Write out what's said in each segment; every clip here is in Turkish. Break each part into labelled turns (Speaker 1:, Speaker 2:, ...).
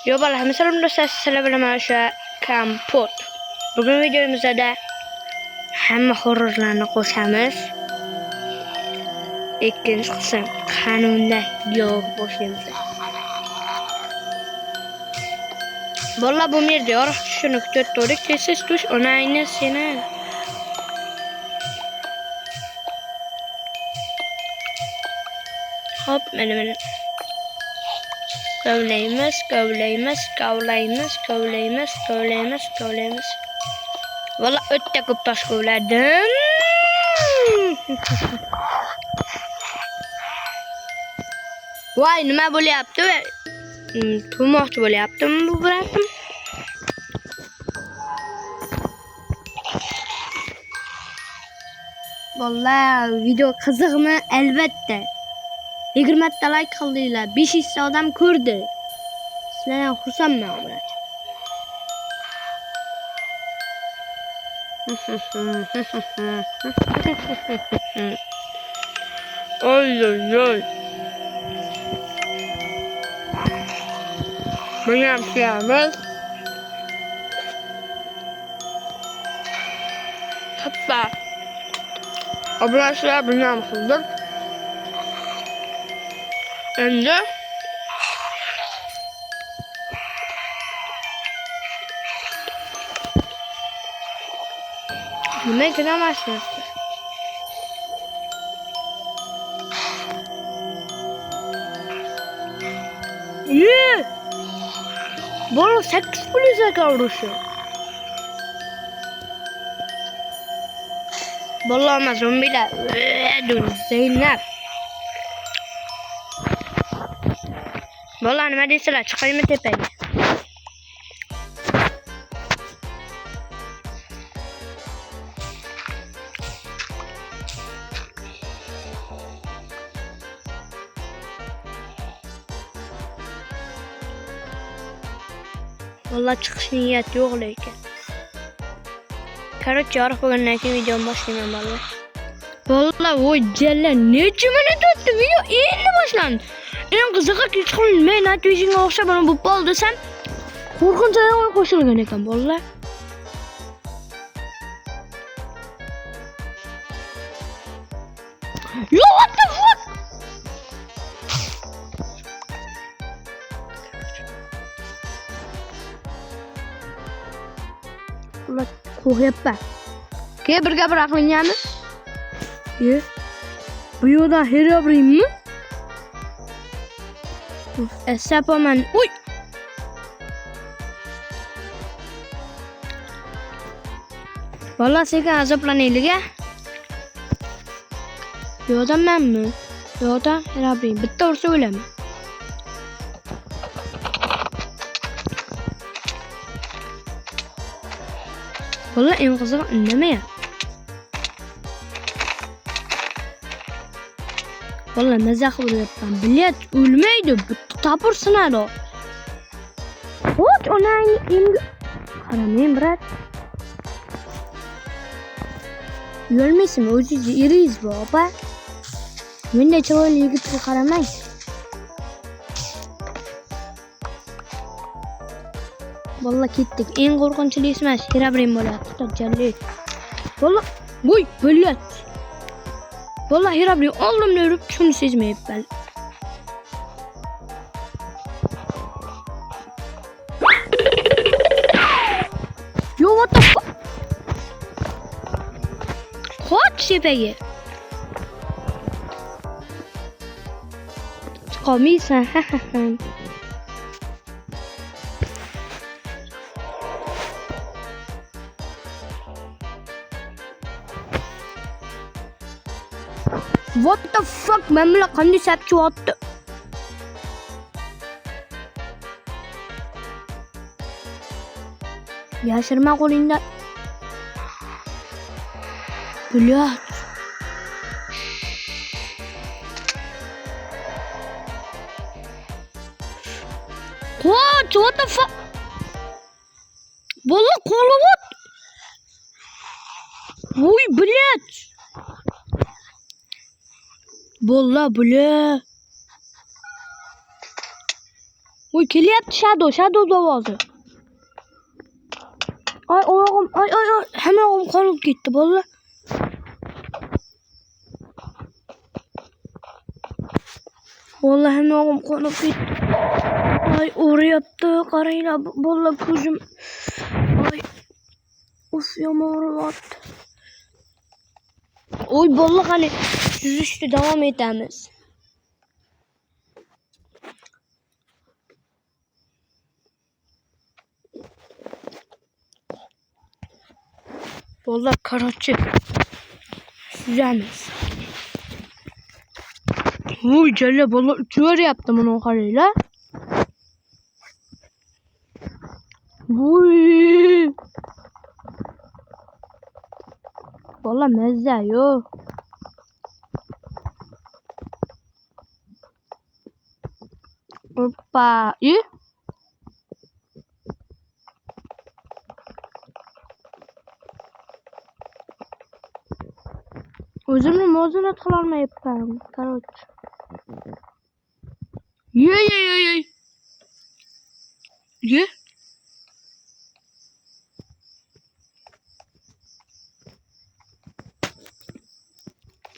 Speaker 1: Yo bala mesela dostlar sizlerle birlikte Kampot. Bugün videomuzda da hamma horrorlarni qo'shamiz. Ikkinchi qism qanunda dialog boshlaymiz. Valla bu yerda yorug' tushini kutib tez tush onayni seni. Hop mana. Kavlaymiz. Valla o'tda ko'p tosh kovladim. Voy, nima bo'lyapti? Turmoqchi bo'lyaptimi bu bratim? Valla video qiziqmi? Albatta. 20 ta like qildinglar, 500 ta odam ko'rdi. Sizlardan xursandman, brat. Oy. Bunu yapacağımız hatta arkadaşlar bunu yapıldık. Şimdi ne gidemezsiniz. Bolu 8 polise kavrusu. Bolu ama zombiler. Dur Zeynep. Bolu nima deysilar? Chiqaymi tepaga? Vallahi çıkış niyeti yok lekin. Korotcha yorug' bo'lgandan keyin videoni boshlayman bolalar. Vallahi voy jalla necha minut o'tdi video endi boshlandi. Eng qizig'i hech qanday men aytishimga o'xshab mana bu bol desam qo'rqinch o'yin qo'shilgan ekan bolalar. Yo what the fuck? Ular qo'yapman. Ke bir gapir aqlingami? Bu yo'lda Herobrine mi? Esapaman. Uy. Vallahi sekin azoblanaylik-a. Yo'da menmi? Yo'da Herobrine. Bitta ursa o'laman. Vallahi en qizig'i indamayapti. Vallahi mazax qilyapman. Bilet o'lmaydi. Bitta tapir sinadi. Xo'j, onangni endi qaramang, brat. Uyalmaysizmi? O'zingiz eringiz bor, opa. Menday chiroyli yigitga qaramang. Vallahi ketdik. Eng qo'rqinchli smash Herobrine bo'lyapti. Tojjalli. Vallahi voy bo'lyapti. Vallahi Herobrine oldimda yurib shuni sezmayapman. Yo what the fuck? Xo'ch sepaga. Chiqolmaysan. What the fuck? Men bilan qanday sapchiyapti? Yashirma qo'lingda. Bulyat. What the fuck? Vallahi qo'lib. Voy, bulyat. Bolla bule. Oy kelyapti Shadow ovozi. Ay oyog'im, ay hammog'im qonib ketdi bolalar. Vallahi hammog'im qonib ketdi. Ay o'rayapti, qaranglar bolalar ko'zim. Ay uf yomon o'ryapti. Oy bolalar qani suzishda davom etamiz. Bolalar korotchi suzamiz. Voy jalla bolalar uchaveryapti buni qaranglar. Voy. Bolalar mazza yo. Hoppa. O'zimni muvozanat qila olmayapman. Korotchi. Ye.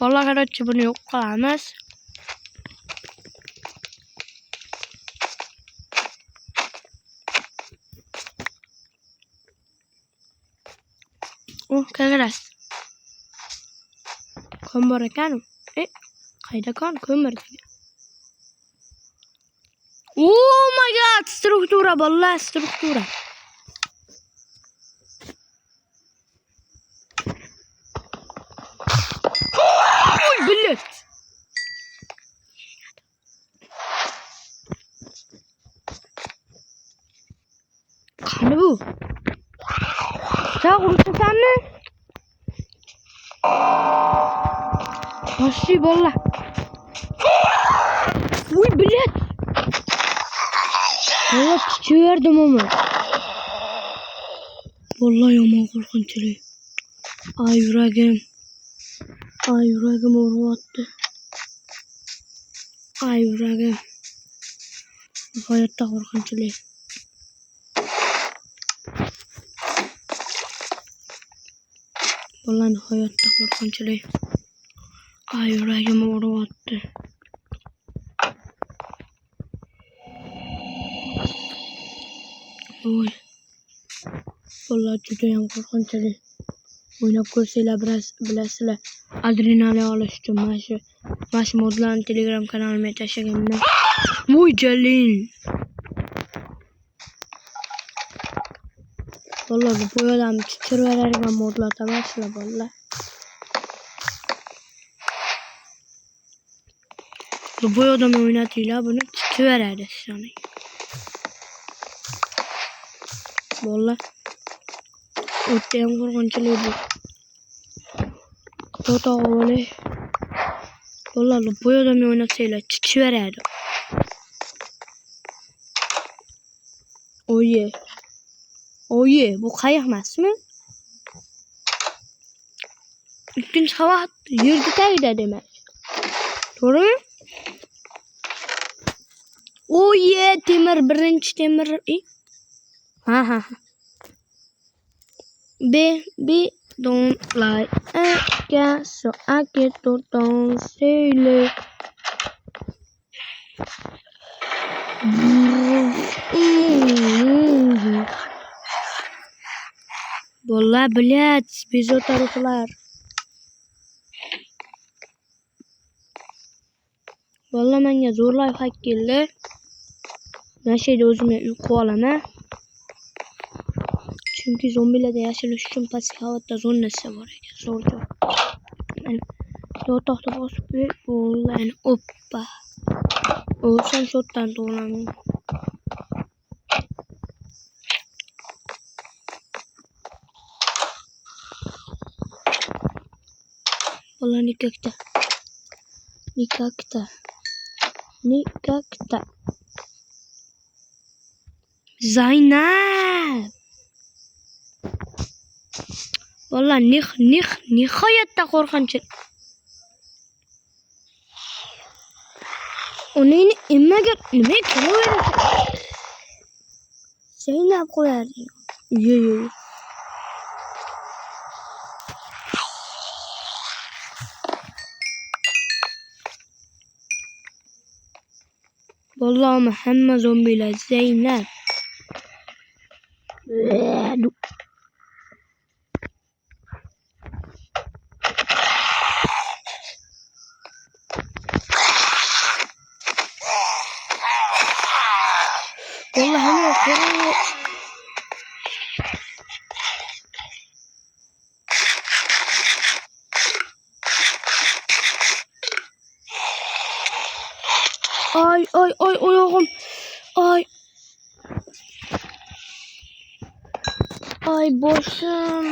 Speaker 1: Bolalar korotchi buni yo'q qilamiz. Kagaras. Ko'mir ekan. Qayda kon ko'mir degan. Oh my god, struktura bolalar, struktura. Oy bilet. Qani bu? Sen ursasanmi? Hoşçi bolalar. Uy bilet. Bolalar chiqaverdim ama. Vallahi yomon qo'rqinchli. Ay yuragim. Ay yuragim o'ryapti. Ay yuragim. Nihoyatda qo'rqinchli. Vallahi nihoyatda qo'rqinchli. Ay yuragim o'ryapti. Oy. Vallahi juda ham qo'rqinchli. O'ynab ko'rsanglar bilasizlar. Adrenalin olish uchun mana shu modlarni Telegram kanalimga tashlaganman. Voy jalin. Vallahi bu odam chiqiraveradigan modlar tamassizlar bolalar. Bu odam o'ynatinglar buni chiqaveradi shuni. Bolalar o'tda ham qo'rqinchli bu. To'g'ri. Bolalar bu odam o'ynatsanglar chiqaveradi. Oye, bu qayiq emasmi? Ikkinchi qavat yerga tagida demak. To'g'rimi? Oye, temir birinchi temir. Ha. Baby don't lie. So I get to don't say it. Bolalar, блядь, bezovtaliklar. Bolalar menga zo'r layfhak keldi. Mana shu yerda o'zimga uy qilib olaman. Chunki zombilarda yashirish uchun pastki qavatda zonasi bor ekan. Zo'r joy. To'xta bosib qo'yib, oppa. O'lsam shotdan to'g'laman. Bolalar nikakda. Zaynab. Bolalar nihoyatda qo'rqinchli. Uni nimaga qilaveradi? Zeynep koyardı. Yo. Vallahi ama hamma zombiler Zeynep. Vallahi hamma korun. Ay ayağım. Ay. Ay başım.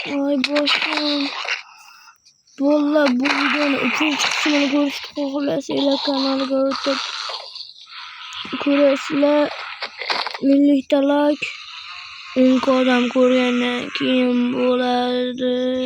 Speaker 1: Ay başım. Vallahi bu videonun üçüncü kısmını görüştük. Dolayısıyla kanalı gördük. Kurasıyla birlikte like. İlk adam koruyan kim bulardı?